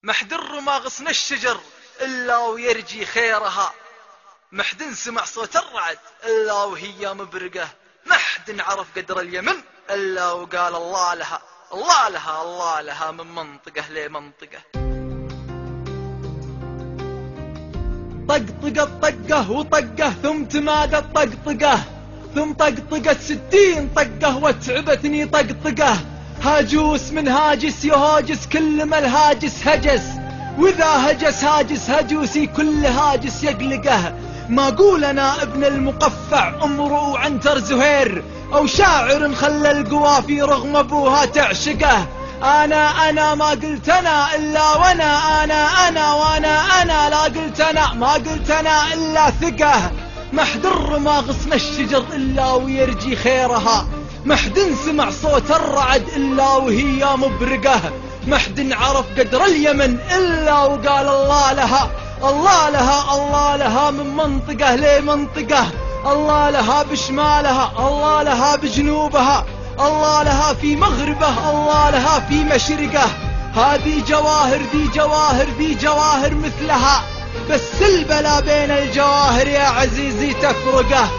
محدر ما غصن الشجر إلا ويرجي خيرها، محد سمع صوت الرعد إلا وهي مبرقة، محد عرف قدر اليمن إلا وقال الله لها الله لها الله لها من منطقة لمنطقة. طقطقة طقه وطقه ثم تمادى طقطقه، ثم طقطقة 60 طقه وتعبتني طقطقه. هاجوس من هاجس يهاجس كل ما الهاجس هجس، واذا هجس هاجس هجوسي كل هاجس يقلقه. ما قول انا ابن المقفع امرؤ عنتر زهير، او شاعر خلى القوافي رغم ابوها تعشقه. انا ما قلت انا الا وانا انا وانا لا قلت انا ما قلت انا الا ثقه. محدر ما غصن الشجر الا ويرجي خيرها، محد سمع صوت الرعد إلا وهي مبرقة، محد عرف قدر اليمن إلا وقال الله لها الله لها الله لها من منطقة لمنطقة. الله لها بشمالها الله لها بجنوبها، الله لها في مغربه الله لها في مشرقه. هذه جواهر ذي جواهر ذي جواهر مثلها، بس البلا بين الجواهر يا عزيزي تفرقه.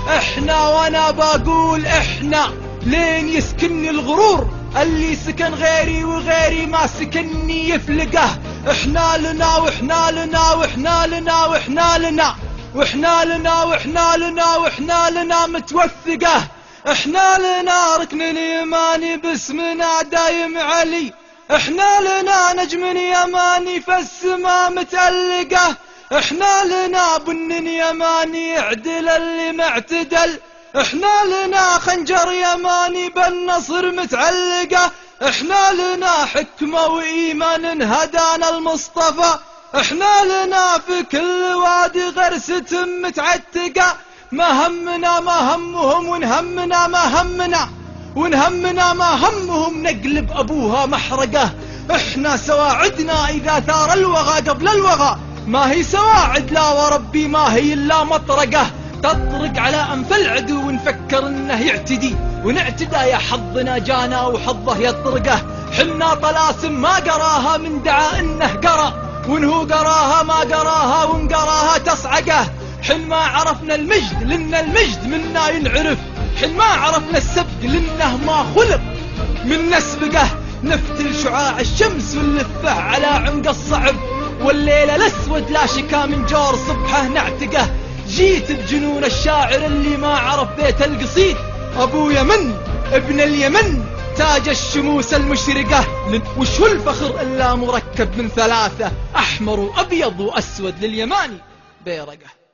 احنا وانا بقول احنا لين يسكنني الغرور، اللي سكن غيري وغيري ما سكنني يفلقه. احنا لنا واحنا لنا واحنا لنا واحنا لنا واحنا لنا واحنا لنا واحنا لنا متوثقه. احنا لنا ركن اليماني باسمنا دايم علي، احنا لنا نجم يماني فالسما متألقه. احنا لنا بن يماني يعدل اللي معتدل، احنا لنا خنجر يماني بالنصر متعلقه. احنا لنا حكمة وايمان هدانا المصطفى، احنا لنا في كل وادي غرسة متعتقه. ما همنا ما همهم ونهمنا ما همنا، ونهمنا ما همهم نقلب ابوها محرقه. احنا سواعدنا اذا ثار الوغى قبل الوغى، ما هي سواعد لا وربي ما هي إلا مطرقة. تطرق على أنف العدو ونفكر إنه يعتدي، ونعتدى يا حظنا جانا وحظه يطرقه. حنا طلاسم ما قراها من دعا إنه قرا، وإنه قراها ما قراها ونقراها تصعقه. حن ما عرفنا المجد لأن المجد منا ينعرف، حن ما عرفنا السبق لأنه ما خلق من نسبقه. نفتل شعاع الشمس ونلفه على عنق الصعب، والليل الاسود لا شكا من جور صبحه نعتقه. جيت بجنون الشاعر اللي ما عرف بيت القصيد، ابو يمن ابن اليمن تاج الشموس المشرقه. وش هو الفخر الا مركب من ثلاثه، احمر وابيض واسود لليماني بيرقه.